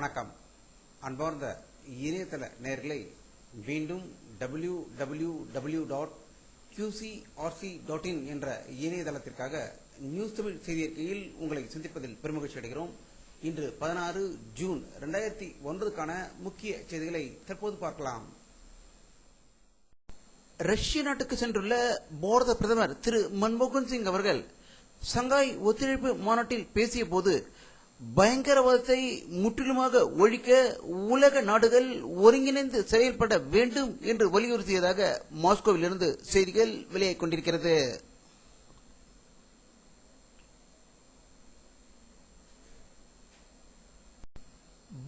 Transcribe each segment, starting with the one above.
வணக்கம். அன்பார்ந்த இணையதள நேயர்களை மீண்டும் www.qcrc.in என்ற இணையதளத்திற்காக நியூஸ் தமிழ் செய்தி அறிக்கையில் உங்களை சந்திப்பதில் பெருமகிழ்ச்சி அடைகிறோம். இன்று 16 ஜூன் 2001க்கான முக்கிய செய்திகளை தற்போது பார்க்கலாம். ரஷ்ய நாட்டுக்கு சென்றுள்ள பாரத பிரதமர் திரு மன்மோகன் சிங் அவர்கள் சங்காய் ஒத்துழைப்பு மாநாட்டில் பேசிய போது பயங்கரவாதத்தை முற்றிலுமாக ஒழிக்க உலக நாடுகள் ஒருங்கிணைந்து செயல்பட வேண்டும் என்று வலியுறுத்தியதாக மாஸ்கோவில் இருந்து செய்திகள் வெளியாகிக் கொண்டிருக்கிறது.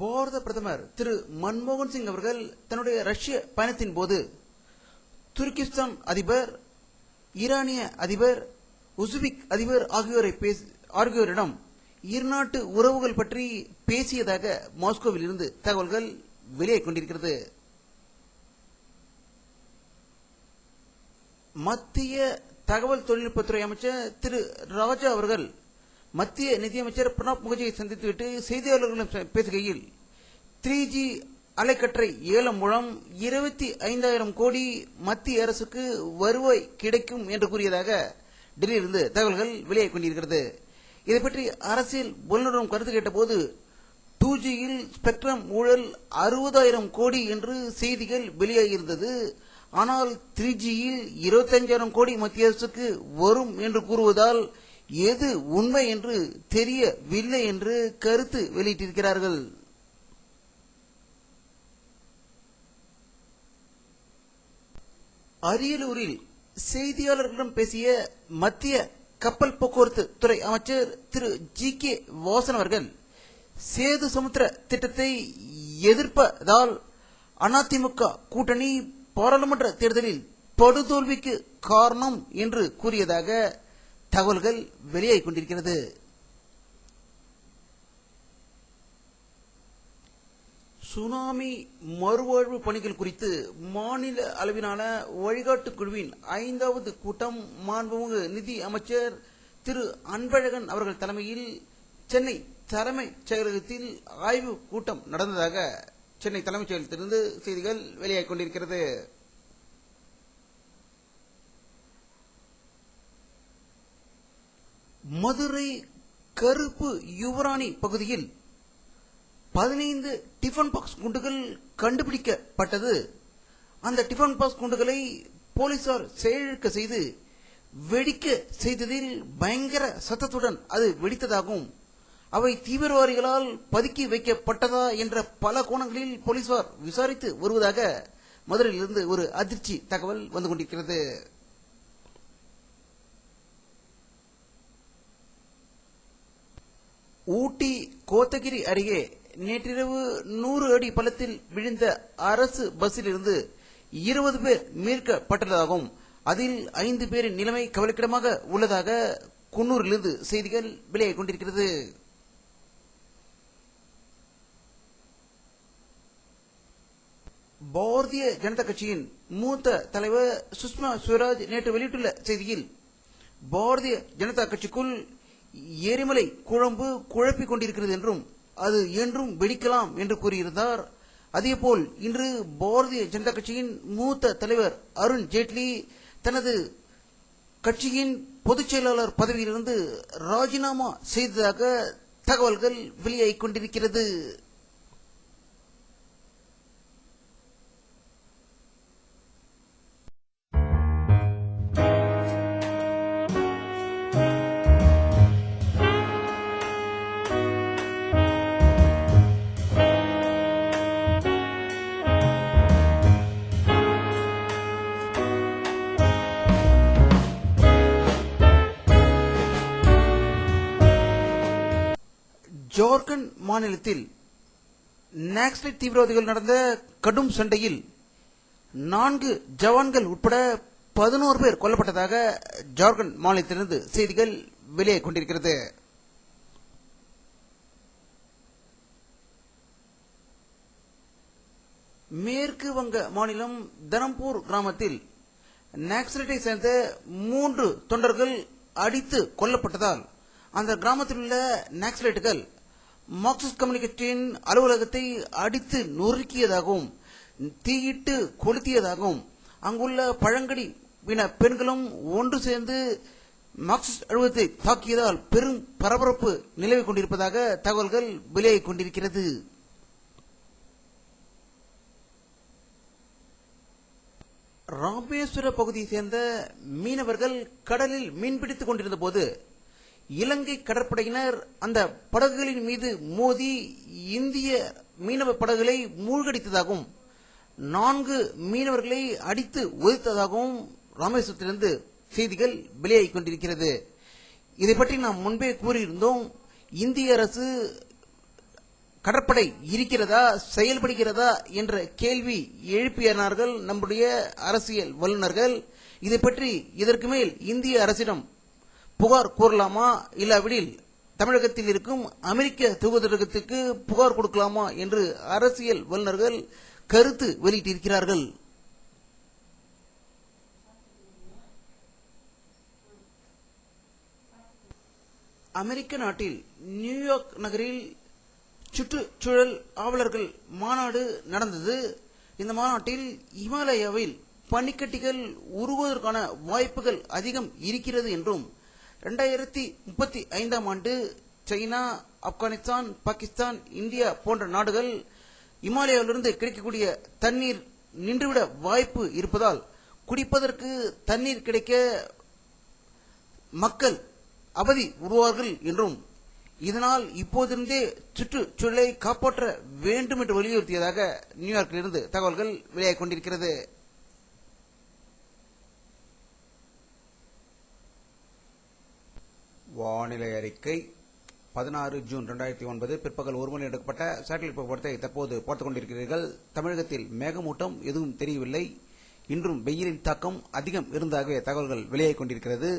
பாரத பிரதமர் திரு மன்மோகன் சிங் அவர்கள் தன்னுடைய ரஷ்ய பயணத்தின் போது துருக்கிஸ்தான் அதிபர், ஈரானிய அதிபர், உஸ்பெக் அதிபர் ஆகியோரிடம் இருநாட்டு உறவுகள் பற்றி பேசியதாக மாஸ்கோவில் இருந்து தகவல்கள் வெளியாகிக் கொண்டிருக்கிறது. மத்திய தகவல் தொழில்நுட்பத்துறை அமைச்சர் திரு ராஜா அவர்கள் மத்திய நிதியமைச்சர் பிரணாப் முகர்ஜியை சந்தித்துவிட்டு செய்தியாளர்களிடம் பேசுகையில் 3G அலைக்கற்றை ஏலம் மூலம் 25,000 கோடி மத்திய அரசுக்கு வருவாய் கிடைக்கும் என்று கூறியதாக டெல்லியிலிருந்து தகவல்கள் வெளியாகிக் கொண்டிருக்கிறது. இதை பற்றி அரசியல் வல்லுநரும் கருத்து கேட்டபோது 2Gயில் ஸ்பெக்ட்ரம் ஊழல் 60,000 கோடி என்று செய்திகள் வெளியாகியிருந்தது. ஆனால் 3Gயில் 25,000 கோடி மத்திய அரசுக்கு வரும் என்று கூறுவதால் எது உண்மை என்று தெரியவில்லை என்று கருத்து வெளியிட்டிருக்கிறார்கள். அரியலூரில் செய்தியாளர்களிடம் பேசிய மத்திய கப்பல் போக்குவரத்து துறை அமைச்சர் திரு G.K. வாசன் அவர்கள் சேது சமுத்திர திட்டத்தை எதிர்ப்பதால் அதிமுக கூட்டணி பாராளுமன்ற தேர்தலில் படுதோல்விக்கு காரணம் என்று கூறியதாக தகவல்கள் வெளியாகிக் கொண்டிருக்கிறது. சுனாமி மறுவாழ்வு பணிகள் குறித்து மாநில அளவிலான வழிகாட்டு குழுவின் 5வது கூட்டம் மாண்புமிகு நிதி அமைச்சர் திரு அன்பழகன் அவர்கள் தலைமையில் சென்னை தலைமைச் செயலகத்தில் ஆய்வு கூட்டம் நடந்ததாக சென்னை தலைமைச் செயலகத்திலிருந்து செய்திகள் வெளியாகிக் கொண்டிருக்கிறது. மதுரை கருப்பு யுவராணி பகுதியில் 15 டிஃபன் பாக்ஸ் குண்டுகள் கண்டுபிடிக்கப்பட்டது. அந்த டிஃபன் பாக்ஸ் குண்டுகளை போலீசார் செயலிழக்க செய்து வெடிக்க செய்ததில் பயங்கர சத்தத்துடன் அது வெடித்ததாகவும் அவை தீவிரவாதிகளால் பதுக்கி வைக்கப்பட்டதா என்ற பல கோணங்களில் போலீசார் விசாரித்து வருவதாக மதுரையிலிருந்து ஒரு அதிர்ச்சி தகவல் வந்து கொண்டிருக்கிறது. ஊட்டி கோத்தகிரி அருகே நேற்றிரவு 100 அடி பள்ளத்தில் விழுந்த அரசு பஸ்ஸில் இருந்து 20 பேர் மீட்கப்பட்டதாகவும் அதில் 5 பேரின் நிலைமை கவலைக்கிடமாக உள்ளதாக குன்னூரிலிருந்து செய்திகள் வெளியாகிக் கொண்டிருக்கிறது. பாரதிய ஜனதா கட்சியின் மூத்த தலைவர் சுஷ்மா ஸ்வராஜ் நேற்று வெளியிட்டுள்ள செய்தியில் பாரதிய ஜனதா கட்சிக்குள் எரிமலை குழம்பு குழப்பிக் கொண்டிருக்கிறது என்றும் அது என்றும் வெடிக்கலாம் என்று கூறியிருந்தார். அதேபோல் இன்று பாரதிய ஜனதா கட்சியின் மூத்த தலைவர் அருண் ஜேட்லி தனது கட்சியின் பொதுச் செயலாளர் பதவியிலிருந்து ராஜினாமா செய்ததாக தகவல்கள் வெளியாகிக் கொண்டிருக்கிறது. ஜார்க்கண்ட் மாநிலத்தில் நக்சலைட் தீவிரவாதிகள் நடந்த கடும் சண்டையில் 4 ஜவான்கள் உட்பட 11 பேர் கொல்லப்பட்டதாக ஜார்க்கண்ட் மாநிலத்திலிருந்து செய்திகள் வெளியாகிக் கொண்டிருக்கிறது. மேற்கு வங்க மாநிலம் தனம்பூர் கிராமத்தில் நக்சலைட்டை சேர்ந்த 3 தொண்டர்கள் அடித்து கொல்லப்பட்டதால் அந்த கிராமத்தில் உள்ள நக்சலைட்டுகள் மார்க்சிஸ்ட் கம்யூனிஸ்டின் அலுவலகத்தை அடித்து நொறுக்கியதாகவும் தீயிட்டு கொளுத்தியதாகவும் அங்குள்ள பழங்குடி இன பெண்களும் ஒன்று சேர்ந்து மார்க்சிஸ்ட் அலுவலகத்தை தாக்கியதால் பெரும் பரபரப்பு நிலவிக் கொண்டிருப்பதாக தகவல்கள் வெளியாகிக் கொண்டிருக்கிறது. ராமேஸ்வர பகுதியை சேர்ந்த மீனவர்கள் கடலில் மீன்பிடித்துக் கொண்டிருந்த போது இலங்கை கடற்படையினர் அந்த படகுகளின் மீது மோதி இந்திய மீனவ படகுகளை மூழ்கடித்ததாகவும் 4 மீனவர்களை அடித்து ஒதுத்ததாகவும் ராமேஸ்வரத்திலிருந்து செய்திகள் வெளியாகிக் கொண்டிருக்கிறது. இதை பற்றி நாம் முன்பே கூறியிருந்தோம். இந்திய அரசு கடற்படை இருக்கிறதா, செயல்படுகிறதா என்ற கேள்வி எழுப்பினார்கள் நம்முடைய அரசியல் வல்லுநர்கள். இதை பற்றி இதற்கு மேல் இந்திய அரசிடம் புகார் கூறலாமா, இல்லாவிடில் தமிழகத்தில் இருக்கும் அமெரிக்க தூதரகத்துக்கு புகார் கொடுக்கலாமா என்று அரசியல் வல்லுநர்கள் கருத்து வெளியிட்டிருக்கிறார்கள். அமெரிக்க நாட்டில் நியூயார்க் நகரில் சுற்றுச்சூழல் ஆவலர்கள் மாநாடு நடந்தது. இந்த மாநாட்டில் இமாலயாவில் பனிக்கட்டிகள் உருகுவதற்கான வாய்ப்புகள் அதிகம் இருக்கிறது என்றும் 2035 ஆண்டு சைனா, ஆப்கானிஸ்தான், பாகிஸ்தான், இந்தியா போன்ற நாடுகள் இமாலயாவிலிருந்து கிடைக்கக்கூடிய தண்ணீர் நின்றுவிட வாய்ப்பு இருப்பதால் குடிப்பதற்கு தண்ணீர் கிடைக்க மக்கள் அவதி உருவார்கள் என்றும் இதனால் இப்போதிருந்தே சுற்றுச்சூழலை காப்பாற்ற வேண்டும் என்று வலியுறுத்தியதாக நியூயார்க்கிலிருந்து தகவல்கள் வெளியாகிக் கொண்டிருக்கிறது. வானிலை அறிக்கை 16 ஜூன் 2009 பிற்பகல் 1 மணி எடுக்கப்பட்ட சேட்டலைட் புகைப்படத்தை தற்போது பார்த்துக் கொண்டிருக்கிறீர்கள். தமிழகத்தில் மேகமூட்டம் எதுவும் தெரியவில்லை. இன்றும் வெயிலின் தாக்கம் அதிகம் இருந்ததாகவே தகவல்கள் வெளியாகிக் கொண்டிருக்கிறது.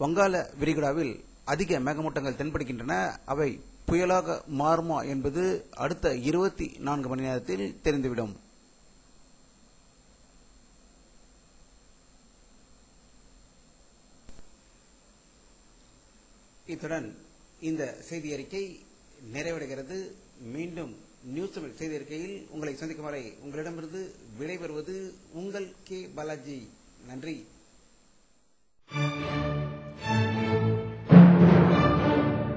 வங்காள விரிகுடாவில் அதிக மேகமூட்டங்கள் தென்படுகின்றன. அவை புயலாக மாறுமா என்பது அடுத்த 24 மணி நேரத்தில் தெரிந்துவிடும். இத்துடன் இந்த செய்தி அறிக்கை நிறைவடைகிறது. மீண்டும் நியூஸ் தமிழ் செய்தி அறிக்கையில் உங்களை சந்திக்கும் வரை உங்களிடமிருந்து விடைபெறுவது உங்கள் கே பாலாஜி. நன்றி.